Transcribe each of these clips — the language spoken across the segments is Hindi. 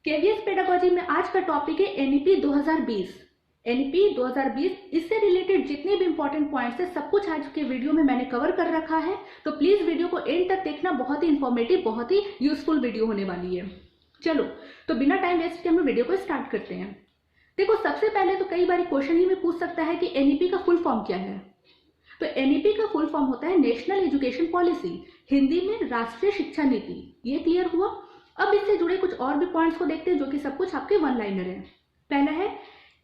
केवीएस पेडागोजी में आज का टॉपिक है एनईपी 2020। एनईपी 2020 इससे रिलेटेड जितने भी इंपॉर्टेंट पॉइंट्स है सब कुछ आज के वीडियो में मैंने कवर कर रखा है, तो प्लीज वीडियो को एंड तक देखना। बहुत ही इंफॉर्मेटिव, बहुत ही यूजफुल वीडियो होने वाली है। चलो तो बिना टाइम वेस्ट के हम वीडियो को स्टार्ट करते हैं। देखो, सबसे पहले तो कई बार क्वेश्चन ही में पूछ सकता है कि एनईपी का फुल फॉर्म क्या है। तो एनईपी का फुल फॉर्म होता है नेशनल एजुकेशन पॉलिसी, हिंदी में राष्ट्रीय शिक्षा नीति। ये क्लियर हुआ। अब इससे जुड़े कुछ और भी पॉइंट्स को देखते हैं जो कि सब कुछ आपके वन लाइनर है। पहला है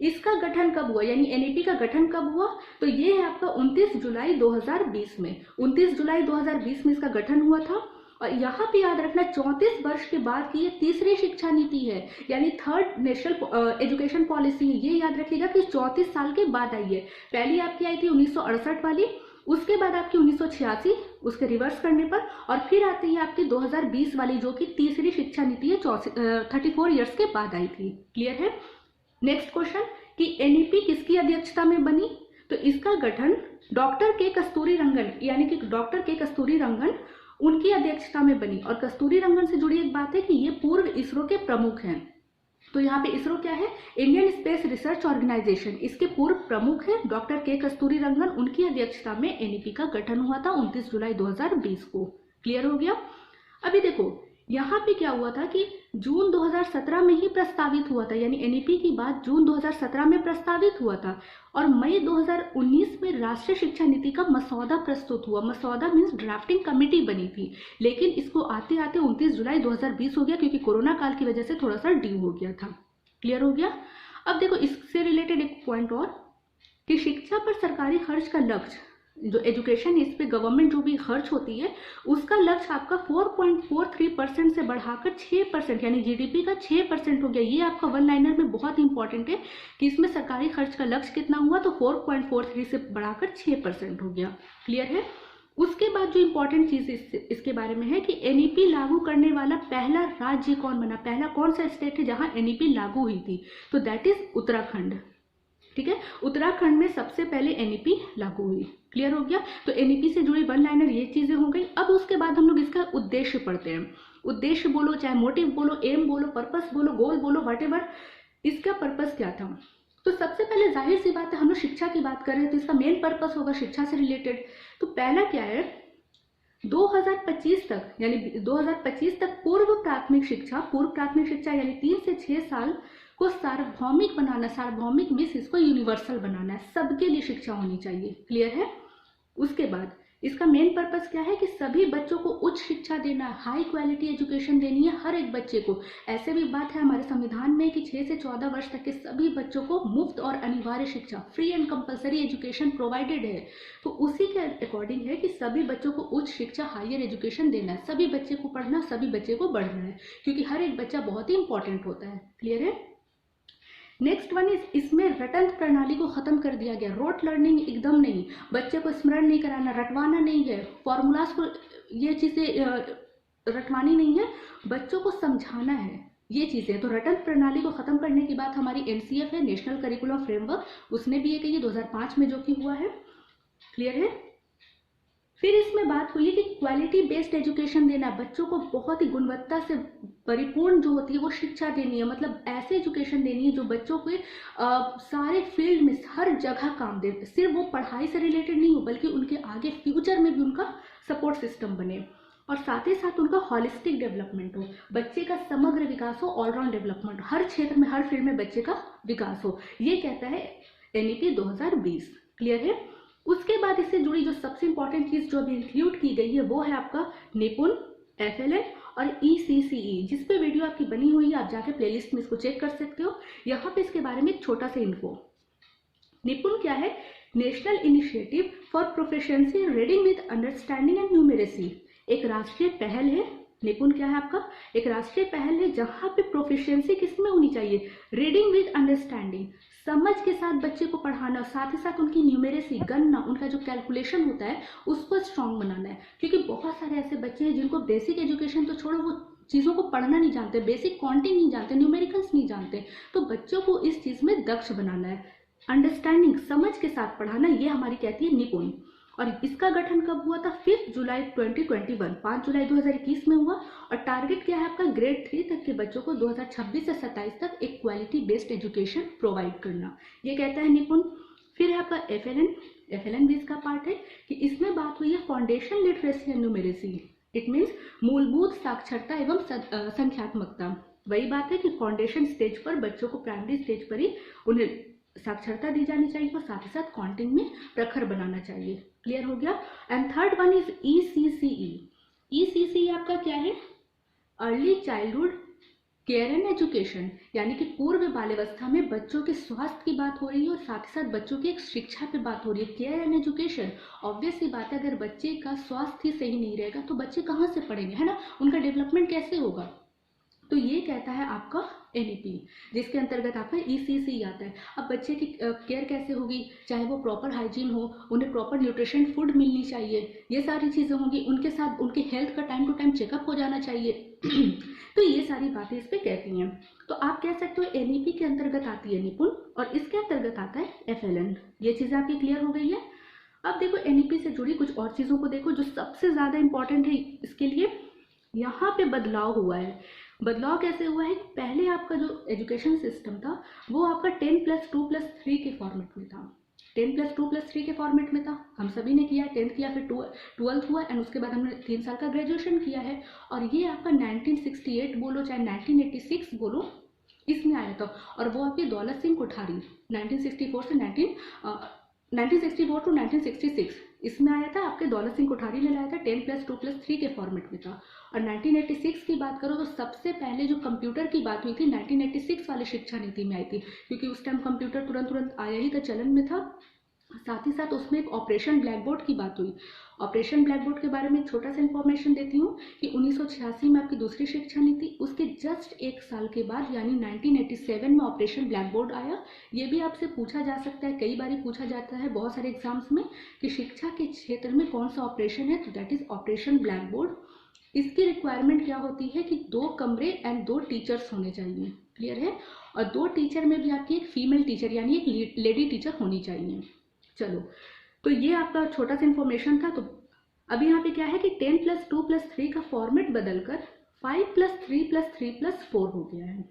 इसका गठन कब हुआ, यानी एनईपी का गठन कब हुआ। तो ये है आपका 29 जुलाई 2020 में। 29 जुलाई 2020 में इसका गठन हुआ था। और यहाँ पे याद रखना 34 वर्ष के बाद की ये तीसरी शिक्षा नीति है, यानी थर्ड नेशनल एजुकेशन पॉलिसी है। ये याद रखिएगा कि 34 साल के बाद आई है। पहली आपकी आई थी 1968 वाली, उसके बाद आपकी 1986 उसके रिवर्स करने पर, और फिर आती है आपकी 2020 वाली जो कि तीसरी शिक्षा नीति है, 34 ईयर्स के बाद आई थी। क्लियर है। नेक्स्ट क्वेश्चन कि एनईपी किसकी अध्यक्षता में बनी। तो इसका गठन डॉक्टर के कस्तूरी रंगन, यानी कि डॉक्टर के कस्तूरी रंगन उनकी अध्यक्षता में बनी। और कस्तूरी रंगन से जुड़ी एक बात है कि ये पूर्व इसरो के प्रमुख हैं। तो यहाँ पे इसरो क्या है, इंडियन स्पेस रिसर्च ऑर्गेनाइजेशन, इसके पूर्व प्रमुख है डॉक्टर के कस्तूरी रंगन। उनकी अध्यक्षता में एनईपी का गठन हुआ था 29 जुलाई 2020 को। क्लियर हो गया। अभी देखो यहाँ पे क्या हुआ था कि जून 2017 में ही प्रस्तावित हुआ था, यानी एनईपी की बात जून 2017 में प्रस्तावित हुआ था। और मई 2019 में राष्ट्रीय शिक्षा नीति का मसौदा प्रस्तुत हुआ। मसौदा मीन्स ड्राफ्टिंग कमेटी बनी थी, लेकिन इसको आते आते 29 जुलाई 2020 हो गया, क्योंकि कोरोना काल की वजह से थोड़ा सा ड्यू हो गया था। क्लियर हो गया। अब देखो इससे रिलेटेड एक पॉइंट और कि शिक्षा पर सरकारी खर्च का लक्ष्य, जो एजुकेशन इस पे गवर्नमेंट जो भी खर्च होती है उसका लक्ष्य आपका 4.43% से बढ़ाकर 6%, यानी जीडीपी का 6% हो गया। ये आपका वन लाइनर में बहुत इंपॉर्टेंट है कि इसमें सरकारी खर्च का लक्ष्य कितना हुआ, तो 4.43 से बढ़ाकर 6% हो गया। क्लियर है। उसके बाद जो इंपॉर्टेंट चीज इसके बारे में है कि एनईपी लागू करने वाला पहला राज्य कौन बना, पहला कौन सा स्टेट है जहां एनईपी लागू हुई थी। तो दैट इज उत्तराखंड। ठीक है, उत्तराखंड में सबसे पहले एनईपी लागू हुई। क्लियर हो गया। तो एनईपी से जुड़ी वन लाइनर ये चीजें हो गई। अब उसके बाद हम लोग इसका उद्देश्य पढ़ते हैं। उद्देश्य बोलो, चाहे मोटिव बोलो, एम बोलो, पर्पस बोलो, गोल बोलो, व्हाटएवर, इसका पर्पस क्या था। तो सबसे पहले जाहिर सी बात है, हम लोग शिक्षा की बात कर रहे हैं तो इसका मेन पर्पस होगा शिक्षा से रिलेटेड। तो पहला क्या है, 2025 तक, यानी 2025 तक पूर्व प्राथमिक शिक्षा यानी 3 से 6 साल को सार्वभौमिक बनाना। सार्वभौमिक मीन्स इसको यूनिवर्सल बनाना है, सबके लिए शिक्षा होनी चाहिए। क्लियर है। उसके बाद इसका मेन पर्पस क्या है कि सभी बच्चों को उच्च शिक्षा देना, हाई क्वालिटी एजुकेशन देनी है हर एक बच्चे को। ऐसे भी बात है हमारे संविधान में कि 6 से 14 वर्ष तक के सभी बच्चों को मुफ्त और अनिवार्य शिक्षा, free and compulsory education provided है। तो उसी के अकॉर्डिंग है कि सभी बच्चों को उच्च शिक्षा, हायर एजुकेशन देना है, सभी बच्चे को पढ़ना, सभी बच्चे को बढ़ना है, क्योंकि हर एक बच्चा बहुत ही इंपॉर्टेंट होता है। क्लियर है। नेक्स्ट वन इज, इसमें रटंत प्रणाली को खत्म कर दिया गया। रोट लर्निंग एकदम नहीं, बच्चे को स्मरण नहीं कराना, रटवाना नहीं है, फॉर्मूलाज को ये चीजें रटवानी नहीं है, बच्चों को समझाना है ये चीजें। तो रटंत प्रणाली को खत्म करने की बात हमारी एनसीएफ है, नेशनल करिकुलम फ्रेमवर्क, उसने भी ये कही 2005 में जो कि हुआ है। क्लियर है। फिर इसमें बात हुई है कि क्वालिटी बेस्ड एजुकेशन देना, बच्चों को बहुत ही गुणवत्ता से परिपूर्ण जो होती है वो शिक्षा देनी है। मतलब ऐसे एजुकेशन देनी है जो बच्चों के सारे फील्ड में हर जगह काम दे, सिर्फ वो पढ़ाई से रिलेटेड नहीं हो बल्कि उनके आगे फ्यूचर में भी उनका सपोर्ट सिस्टम बने। और साथ ही साथ उनका हॉलिस्टिक डेवलपमेंट हो, बच्चे का समग्र विकास हो, ऑलराउंड डेवलपमेंट, हर क्षेत्र में, हर फील्ड में बच्चे का विकास हो। ये कहता है एनईपी 2020। क्लियर है। उसके बाद इससे जुड़ी जो सबसे इंपॉर्टेंट चीज जो अभी इंक्लूड की गई है वो है आपका निपुण, एफएलएन और ईसीसीई, जिस पे वीडियो आपकी बनी हुई है, आप जाके प्लेलिस्ट में इसको चेक कर सकते हो। यहाँ पे इसके बारे में एक छोटा सा इन्फो। निपुण क्या है, national initiative for proficiency in reading with understanding and numeracy. एक राष्ट्रीय पहल है। निपुण क्या है आपका, एक राष्ट्रीय पहल है जहां पे प्रोफिशिएंसी किसमें होनी चाहिए, रीडिंग विद अंडरस्टैंडिंग, समझ के साथ बच्चे को पढ़ाना, साथ ही साथ उनकी न्यूमेरेसी, गणना, उनका जो कैलकुलेशन होता है उसको स्ट्रांग बनाना है। क्योंकि बहुत सारे ऐसे बच्चे हैं जिनको बेसिक एजुकेशन तो छोड़ो, वो चीज़ों को पढ़ना नहीं जानते, बेसिक काउंटिंग नहीं जानते, न्यूमेरिकल्स नहीं जानते। तो बच्चों को इस चीज़ में दक्ष बनाना है, अंडरस्टैंडिंग, समझ के साथ पढ़ाना, ये हमारी कहती है निपुण। और इसका गठन कब हुआ था? 5 जुलाई 2021, 5 जुलाई 2021 में हुआ। और टारगेट क्या है आपका? ग्रेड 3 तक के बच्चों को 2026 से 27 तक एक क्वालिटी बेस्ड एजुकेशन प्रोवाइड करना, ये कहता है निपुण। फिर है आपका FLN भी इसका पार्ट है कि इसमें बात हुई है foundation literacy and numeracy. It means मूलभूत साक्षरता एवं संख्यात्मकता। वही बात है कि फाउंडेशन स्टेज पर बच्चों को, प्राइमरी स्टेज पर ही उन्हें साक्षरता दी जानी चाहिए और साथ ही साथ काउंटिंग में प्रखर बनाना चाहिए। क्लियर हो गया। And third one is ECCE। ECCE आपका क्या है? Early childhood care and education, यानी कि पूर्व बाल्यावस्था में बच्चों के स्वास्थ्य की बात हो रही है और साथ ही साथ बच्चों की एक शिक्षा पे बात हो रही है। केयर एंड एजुकेशन, ऑब्वियस सी बात है, अगर बच्चे का स्वास्थ्य ही सही नहीं रहेगा तो बच्चे कहाँ से पढ़ेंगे, है ना, उनका डेवलपमेंट कैसे होगा। तो ये कहता है आपका NEP, जिसके अंतर्गत आपका ECCE आता है। अब बच्चे की केयर कैसे होगी? चाहे वो प्रॉपर हाइजीन हो, उन्हें प्रॉपर न्यूट्रिशन फूड मिलनी चाहिए, ये सारी चीज़ें होंगी। उनके साथ उनके हेल्थ का टाइम टू टाइम चेकअप हो जाना चाहिए। तो ये सारी बातें इस पे कहती हैं। तो आप कह सकते हो NEP के अंतर्गत आती है निपुण और इसके अंतर्गत आता है FLN। ये चीज़ें आपकी क्लियर हो गई है। अब देखो NEP से जुड़ी कुछ और चीज़ों को देखो जो सबसे ज़्यादा इंपॉर्टेंट है इसके लिए। यहाँ पे बदलाव हुआ है। बदलाव कैसे हुआ है? पहले आपका जो एजुकेशन सिस्टम था वो आपका 10+2+3 के फॉर्मेट में था। 10+2+3 के फॉर्मेट में था। हम सभी ने किया, 10th किया, फिर 12th हुआ एंड उसके बाद हमने 3 साल का ग्रेजुएशन किया है। और ये आपका 1968 बोलो चाहे 1986 बोलो, इसमें आया था। और वो आपकी दौलत सिंह कोठारी 1964 से 1964 टू 1966 इसमें आया था। आपके दौलत सिंह कोठारी ने लाया था, 10+2+3 के फॉर्मेट में था। और 1986 की बात करो तो सबसे पहले जो कंप्यूटर की बात हुई थी 1986 वाले शिक्षा नीति में आई थी, क्योंकि उस टाइम कंप्यूटर तुरंत आया ही था, चलन में था। साथ ही साथ उसमें एक ऑपरेशन ब्लैक बोर्ड की बात हुई। ऑपरेशन ब्लैक बोर्ड के बारे में एक छोटा सा इन्फॉर्मेशन देती हूँ कि 1986 में आपकी दूसरी शिक्षा नीति, उसके जस्ट एक साल के बाद यानी 1987 में ऑपरेशन ब्लैक बोर्ड आया। ये भी आपसे पूछा जा सकता है, कई बार पूछा जाता है बहुत सारे एग्जाम्स में कि शिक्षा के क्षेत्र में कौन सा ऑपरेशन है, तो that is operation black board. इसकी रिक्वायरमेंट क्या होती है कि 2 कमरे एंड 2 टीचर्स होने चाहिए। क्लियर है। और 2 टीचर में भी आपकी एक फीमेल टीचर यानी एक लेडी टीचर होनी चाहिए। चलो, तो ये आपका छोटा सा इन्फॉर्मेशन था। तो अभी यहाँ पे क्या है कि 10+2+3 का फॉर्मेट बदलकर 5+3+3+4 हो गया है।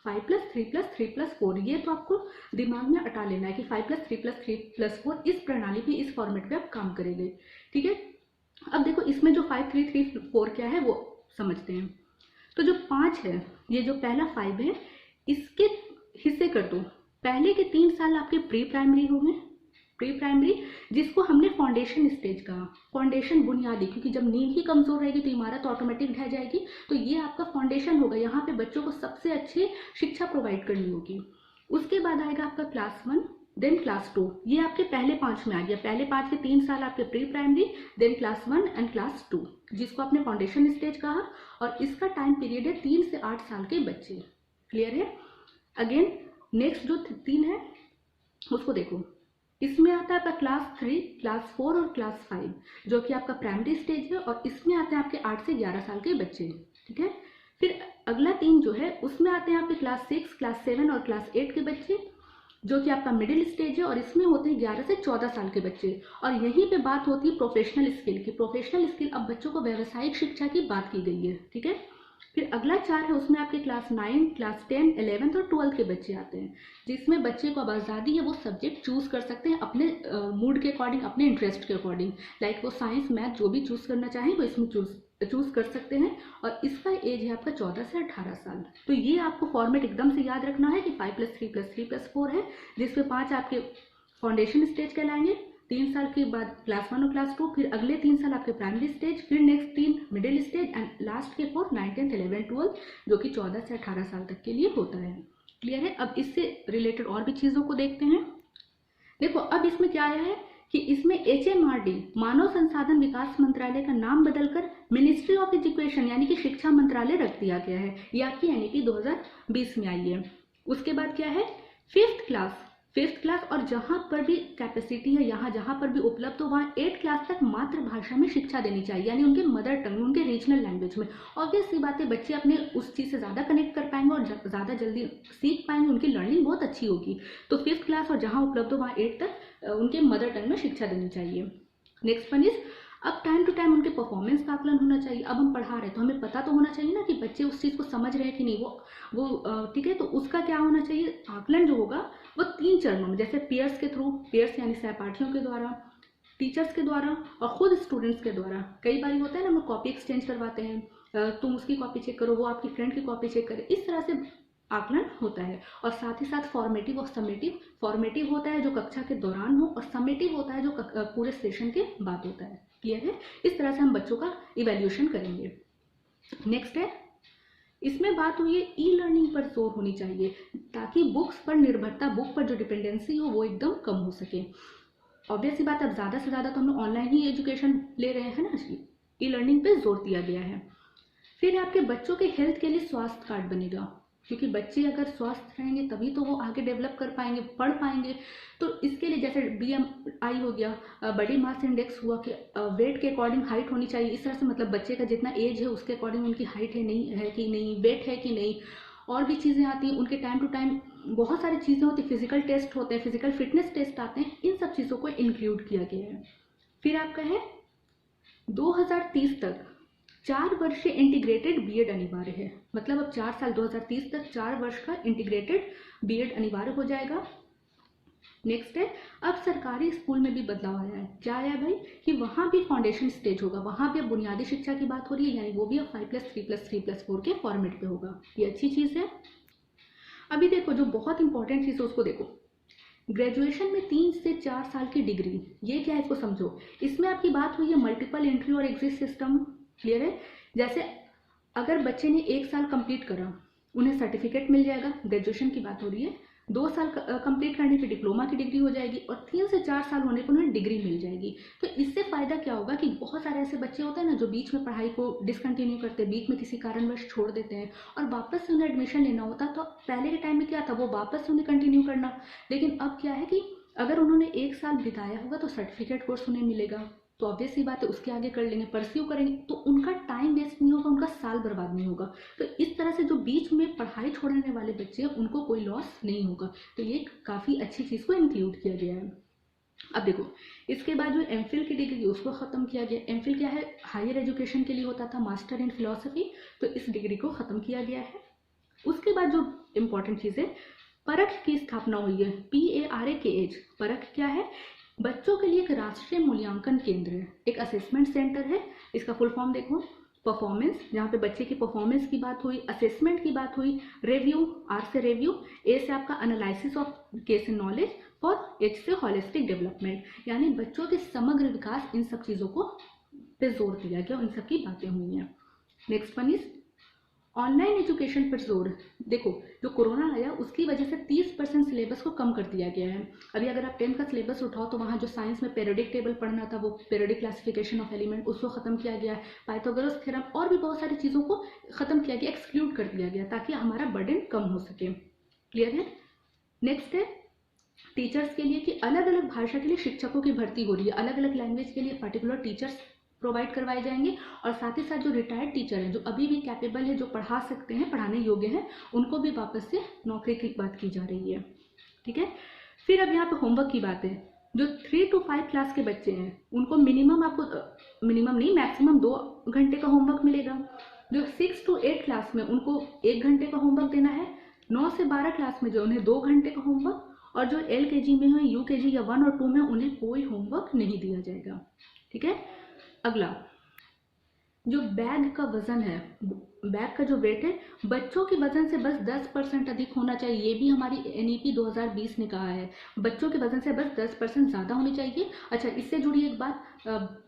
5+3+3+4, ये तो आपको दिमाग में अटा लेना है कि 5+3+3+4 इस प्रणाली पे, इस फॉर्मेट पे आप काम करेंगे। ठीक है। अब देखो इसमें जो 5, 3, 3, 4 क्या है वो समझते हैं। तो जो 5 है, ये जो पहला 5 है, इसके हिस्से कर दो। पहले के 3 साल आपके प्री प्राइमरी होंगे, प्री प्राइमरी जिसको हमने फाउंडेशन स्टेज कहा। फाउंडेशन बुनियादी, क्योंकि जब नींव ही कमजोर रहेगी तो इमारत ऑटोमेटिक ढह जाएगी। तो ये आपका फाउंडेशन होगा, यहाँ पे बच्चों को सबसे अच्छी शिक्षा प्रोवाइड करनी होगी। उसके बाद आएगा आपका क्लास 1, देन क्लास 2। ये आपके पहले 5 में आ गया। पहले 5 के 3 साल आपके pre primary, then class 1 and class 2, जिसको आपने फाउंडेशन स्टेज कहा। और इसका टाइम पीरियड है 3 से 8 साल के बच्चे। क्लियर है। अगेन नेक्स्ट जो 3 है उसको देखो। इसमें आता है आपका क्लास 3, क्लास 4 और क्लास 5, जो कि आपका प्राइमरी स्टेज है। और इसमें आते हैं आपके 8 से 11 साल के बच्चे। ठीक है। फिर अगला 3 जो है उसमें आते हैं आपके क्लास 6, क्लास 7 और क्लास 8 के बच्चे, जो कि आपका मिडिल स्टेज है। और इसमें होते हैं 11 से 14 साल के बच्चे। और यहीं पे बात होती है प्रोफेशनल स्किल की। प्रोफेशनल स्किल, अब बच्चों को व्यावसायिक शिक्षा की बात की गई है। ठीक है। फिर अगला 4 है, उसमें आपके क्लास 9, क्लास 10, 11th और 12th के बच्चे आते हैं, जिसमें बच्चे को अब आज़ादी है, वो सब्जेक्ट चूज कर सकते हैं अपने मूड के अकॉर्डिंग, अपने इंटरेस्ट के अकॉर्डिंग। लाइक वो साइंस, मैथ जो भी चूज करना चाहें वो इसमें चूज कर सकते हैं। और इसका एज है आपका 14 से 18 साल। तो ये आपको फॉर्मेट एकदम से याद रखना है कि 5+3+3+4 है, जिसमें 5 आपके फाउंडेशन स्टेज कहलाएंगे, 3 साल के बाद क्लास 1 और क्लास 2, फिर अगले 3 साल आपके प्राइमरी स्टेज, फिर next 3 middle stage and last के 4 9, 10, 11, 12, जो कि 14 से 18 साल तक के लिए होता है। क्लियर है। अब इससे रिलेटेड और भी चीज़ों को देखते हैं। देखो अब इसमें क्या आया है कि इसमें HMRD मानव संसाधन विकास मंत्रालय का नाम बदलकर मिनिस्ट्री ऑफ एजुकेशन यानी कि शिक्षा मंत्रालय रख दिया गया है। ये आपकी NEP 2020 में आई है। उसके बाद क्या है, 5th क्लास और जहाँ पर भी कैपेसिटी है, यहाँ जहाँ पर भी उपलब्ध हो वहाँ 8th क्लास तक मातृभाषा में शिक्षा देनी चाहिए, यानी उनके मदर टंग, उनके रीजनल लैंग्वेज में। ऑब्वियस सी बात है, बच्चे अपने उस चीज़ से ज़्यादा कनेक्ट कर पाएंगे और ज़्यादा जल्दी सीख पाएंगे, उनकी लर्निंग बहुत अच्छी होगी। तो 5th क्लास और जहाँ उपलब्ध हो वहाँ 8th तक उनके मदर टंग में शिक्षा देनी चाहिए। नेक्स्ट वन इज, अब टाइम टू टाइम उनके परफॉर्मेंस का आकलन होना चाहिए। अब हम पढ़ा रहे हैं तो हमें पता तो होना चाहिए ना कि बच्चे उस चीज़ को समझ रहे हैं कि नहीं, वो ठीक है। तो उसका क्या होना चाहिए, आकलन जो होगा वो 3 चरणों में, जैसे पेयर्स के थ्रू, पेयर्स यानी सहपाठियों के द्वारा, टीचर्स के द्वारा और खुद स्टूडेंट्स के द्वारा। कई बार होता है ना, हम लोग कॉपी एक्सचेंज करवाते हैं, तुम उसकी कॉपी चेक करो, वो आपकी फ्रेंड की कॉपी चेक करे, इस तरह से आकलन होता है। और साथ ही साथ फॉर्मेटिव और समेटिव। फॉर्मेटिव होता है जो कक्षा के दौरान हो, और समेटिव होता है जो पूरे सेशन के बाद होता है। क्लियर है? इस तरह से हम बच्चों का इवैल्यूएशन करेंगे। नेक्स्ट है, इसमें बात हुई है ई लर्निंग पर जोर होनी चाहिए, ताकि बुक्स पर निर्भरता, बुक पर जो डिपेंडेंसी हो वो एकदम कम हो सके। ऑब्वियस सी बात, अब ज़्यादा से ज़्यादा तो हम लोग ऑनलाइन ही एजुकेशन ले रहे हैं ना, ई लर्निंग पे जोर दिया गया है। फिर आपके बच्चों के हेल्थ के लिए स्वास्थ्य कार्ड बनेगा, क्योंकि बच्चे अगर स्वस्थ रहेंगे तभी तो वो आगे डेवलप कर पाएंगे, पढ़ पाएंगे। तो इसके लिए जैसे BMI हो गया, बॉडी मास इंडेक्स हुआ, कि वेट के अकॉर्डिंग हाइट होनी चाहिए। इस तरह से मतलब बच्चे का जितना एज है उसके अकॉर्डिंग उनकी हाइट है नहीं है कि नहीं, वेट है कि नहीं, और भी चीज़ें आती हैं उनके। टाइम टू टाइम बहुत सारी चीज़ें होती हैं, फिजिकल टेस्ट होते हैं, फिजिकल फिटनेस टेस्ट आते हैं, इन सब चीज़ों को इंक्लूड किया गया है। फिर आपका है 2030 तक 4 वर्षीय इंटीग्रेटेड बीएड अनिवार्य है। मतलब अब 4 साल, 2030 तक 4 वर्ष का इंटीग्रेटेड बीएड अनिवार्य हो जाएगा। नेक्स्ट है, अब सरकारी स्कूल में भी बदलाव आया है। क्या आया भाई, कि वहाँ भी फाउंडेशन स्टेज होगा, वहाँ भी अब बुनियादी शिक्षा की बात हो रही है, यानी वो भी अब 5+3+3+4 के फॉर्मेट पे होगा। ये अच्छी चीज़ है। अभी देखो जो बहुत इंपॉर्टेंट चीज़ है उसको देखो, ग्रेजुएशन में 3 से 4 साल की डिग्री, ये क्या है इसको समझो। इसमें आपकी बात हुई है मल्टीपल एंट्री और एग्जिट सिस्टम। क्लियर है? जैसे अगर बच्चे ने 1 साल कंप्लीट करा, उन्हें सर्टिफिकेट मिल जाएगा, ग्रेजुएशन की बात हो रही है। 2 साल कंप्लीट करने पे डिप्लोमा की डिग्री हो जाएगी, और 3 से 4 साल होने पर उन्हें डिग्री मिल जाएगी। तो इससे फ़ायदा क्या होगा कि बहुत सारे ऐसे बच्चे होते हैं ना जो बीच में पढ़ाई को डिसकंटिन्यू करते हैं, बीच में किसी कारणवश छोड़ देते हैं, और वापस से उन्हें एडमिशन लेना होता। तो पहले के टाइम में क्या था, वो वापस से उन्हें कंटिन्यू करना। लेकिन अब क्या है कि अगर उन्होंने 1 साल बिताया होगा तो सर्टिफिकेट कोर्स उन्हें मिलेगा, तो ऑब्वियस सी बात है उसके आगे कर लेंगे, परस्यू करेंगे, तो उनका टाइम वेस्ट नहीं होगा, उनका साल बर्बाद नहीं होगा। तो इस तरह से जो बीच में पढ़ाई छोड़ने वाले बच्चे हैं उनको कोई लॉस नहीं होगा। तो ये काफ़ी अच्छी चीज़ को इंक्लूड किया गया है। अब देखो, इसके बाद जो एमफिल की डिग्री उसको ख़त्म किया गया। एमफिल क्या है, हायर एजुकेशन के लिए होता था, मास्टर इन फिलोसफी, तो इस डिग्री को ख़त्म किया गया है। उसके बाद जो इम्पोर्टेंट चीज़ है, परख की स्थापना हुई है, PARAKH। परख क्या है, बच्चों के लिए एक राष्ट्रीय मूल्यांकन केंद्र है, एक असेसमेंट सेंटर है। इसका फुल फॉर्म देखो, परफॉर्मेंस, जहाँ पे बच्चे की परफॉर्मेंस की बात हुई, असेसमेंट की बात हुई, रिव्यू, R से रिव्यू, A से आपका analysis of case and knowledge, और H से होलिस्टिक डेवलपमेंट, यानी बच्चों के समग्र विकास। इन सब चीज़ों को पे जोर दिया गया, इन सब की बातें हुई हैं। Next one is online education पर जोर। देखो जो कोरोना आया उसकी वजह से 30% सिलेबस को कम कर दिया गया है। अभी अगर आप 10th का सिलेबस उठाओ तो वहाँ जो साइंस में पीरियडिक टेबल पढ़ना था, वो पीरियडिक क्लासिफिकेशन ऑफ एलिमेंट, उसको ख़त्म किया गया है। पाइथागोरस थ्योरम और भी बहुत सारी चीज़ों को ख़त्म किया गया, एक्सक्लूड कर दिया गया, ताकि हमारा बर्डन कम हो सके। क्लियर है? नेक्स्ट है टीचर्स के लिए, कि अलग अलग भाषा के लिए शिक्षकों की भर्ती हो रही है, अलग अलग लैंग्वेज के लिए पर्टिकुलर टीचर्स प्रोवाइड करवाए जाएंगे। और साथ ही साथ जो रिटायर्ड टीचर हैं, जो अभी भी कैपेबल है, जो पढ़ा सकते हैं, पढ़ाने योग्य हैं, उनको भी वापस से नौकरी की बात की जा रही है। ठीक है? फिर अब यहाँ पे होमवर्क की बात है। जो 3 to 5 क्लास के बच्चे हैं उनको मिनिमम, आपको मिनिमम नहीं, मैक्सिमम 2 घंटे का होमवर्क मिलेगा। जो 6 to 8 क्लास में उनको 1 घंटे का होमवर्क देना है। 9 से 12 क्लास में जो उन्हें 2 घंटे का होमवर्क, और जो LKG में है, UKG या 1 और 2 में उन्हें कोई होमवर्क नहीं दिया जाएगा। ठीक है? अगला, जो बैग का वजन है, बैग का जो वेट है, बच्चों के वजन से बस 10% अधिक होना चाहिए। ये भी हमारी NEP 2020 ने कहा है, बच्चों के वजन से बस 10% ज़्यादा होनी चाहिए। अच्छा, इससे जुड़ी एक बात,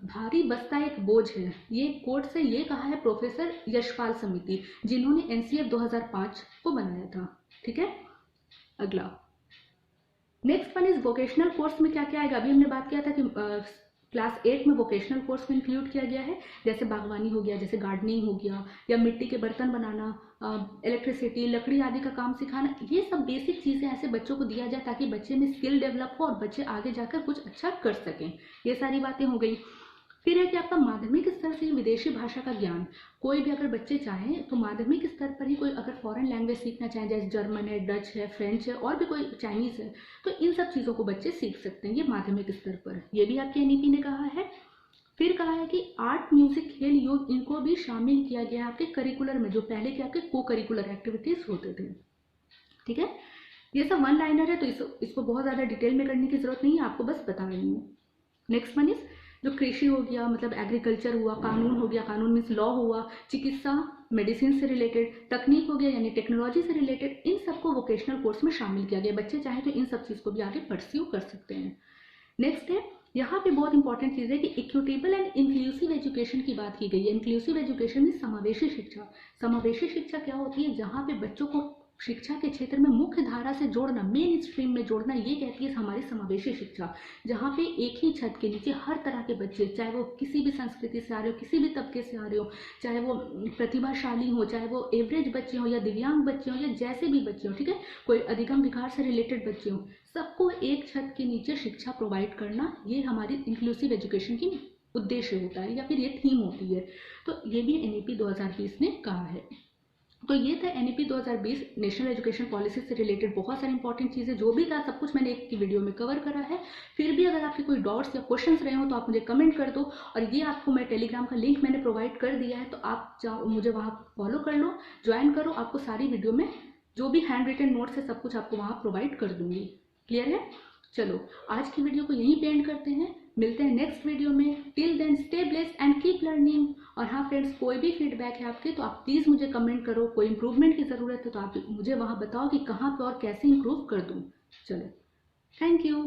भारी बस्ता एक बोझ है, ये कोर्ट से ये कहा है प्रोफेसर यशपाल समिति, जिन्होंने NCF 2005 को बनाया था। ठीक है? अगला, next one is vocational course में क्या क्या आएगा। अभी हमने बात किया था कि क्लास 8 में वोकेशनल कोर्स को इंक्लूड किया गया है, जैसे बागवानी हो गया, जैसे गार्डनिंग हो गया, या मिट्टी के बर्तन बनाना, इलेक्ट्रिसिटी, लकड़ी आदि का काम सिखाना। ये सब बेसिक चीज़ें ऐसे बच्चों को दिया जाए ताकि बच्चे में स्किल डेवलप हो और बच्चे आगे जाकर कुछ अच्छा कर सकें। ये सारी बातें हो गई। फिर है कि आपका माध्यमिक स्तर से विदेशी भाषा का ज्ञान। कोई भी अगर बच्चे चाहें तो माध्यमिक स्तर पर ही कोई अगर फॉरेन लैंग्वेज सीखना चाहें, जैसे जर्मन है, डच है, फ्रेंच है और भी कोई चाइनीज़ है, तो इन सब चीज़ों को बच्चे सीख सकते हैं, ये माध्यमिक स्तर पर। ये भी आपके एनईपी ने कहा है। फिर कहा है कि आर्ट, म्यूजिक, खेल, योग इनको भी शामिल किया गया आपके करिकुलर में, जो पहले के आपके को करिकुलर एक्टिविटीज होते थे। ठीक है, ये सब वन लाइनर है, तो इसको बहुत ज़्यादा डिटेल में करने की जरूरत नहीं है, आपको बस बता रही हूँ। नेक्स्ट वन इज जो कृषि हो गया, मतलब एग्रीकल्चर हुआ, कानून हो गया, कानून मीन्स लॉ हुआ, चिकित्सा मेडिसिन से रिलेटेड, तकनीक हो गया यानी टेक्नोलॉजी से रिलेटेड, इन सबको वोकेशनल कोर्स में शामिल किया गया। बच्चे चाहे तो इन सब चीज़ को भी आगे परस्यू कर सकते हैं। नेक्स्ट है, यहाँ पे बहुत इंपॉर्टेंट चीज़ है कि इक्विटेबल एंड इंक्लूसिव एजुकेशन की बात की गई है। इंक्लूसिव एजुकेशन में समावेशी शिक्षा। समावेशी शिक्षा क्या होती है? जहाँ पे बच्चों को शिक्षा के क्षेत्र में मुख्य धारा से जोड़ना, मेन स्ट्रीम में जोड़ना, ये कहती है हमारी समावेशी शिक्षा, जहाँ पे एक ही छत के नीचे हर तरह के बच्चे, चाहे वो किसी भी संस्कृति से आ रहे हो, किसी भी तबके से आ रहे हो, चाहे वो प्रतिभाशाली हो, चाहे वो एवरेज बच्चे हो या दिव्यांग बच्चे हो या जैसे भी बच्चे हो, ठीक है, कोई अधिगम विकार से रिलेटेड बच्चे हो, सबको एक छत के नीचे शिक्षा प्रोवाइड करना, ये हमारी इंक्लूसिव एजुकेशन की उद्देश्य होता है या फिर ये थीम होती है। तो ये भी एनईपी 2020 ने कहा है। तो ये था एनईपी 2020 नेशनल एजुकेशन पॉलिसी से रिलेटेड बहुत सारी इंपॉर्टेंट चीज़ें, जो भी था सब कुछ मैंने एक की वीडियो में कवर करा है। फिर भी अगर आपके कोई डाउट्स या क्वेश्चंस रहे हो तो आप मुझे कमेंट कर दो, और ये आपको मैं टेलीग्राम का लिंक मैंने प्रोवाइड कर दिया है, तो आप जाओ मुझे वहाँ फॉलो कर लो, ज्वाइन करो, आपको सारी वीडियो में जो भी हैंड रिटन नोट्स है सब कुछ आपको वहाँ प्रोवाइड कर दूंगी। क्लियर है? चलो आज की वीडियो को यहीं पे एंड करते हैं, मिलते हैं नेक्स्ट वीडियो में। Till then stay blessed and keep learning. और हाँ फ्रेंड्स, कोई भी फीडबैक है आपके तो आप प्लीज़ मुझे कमेंट करो, कोई इंप्रूवमेंट की ज़रूरत है तो आप मुझे वहाँ बताओ कि कहाँ पे और कैसे इंप्रूव कर दूँ। चलो, थैंक यू।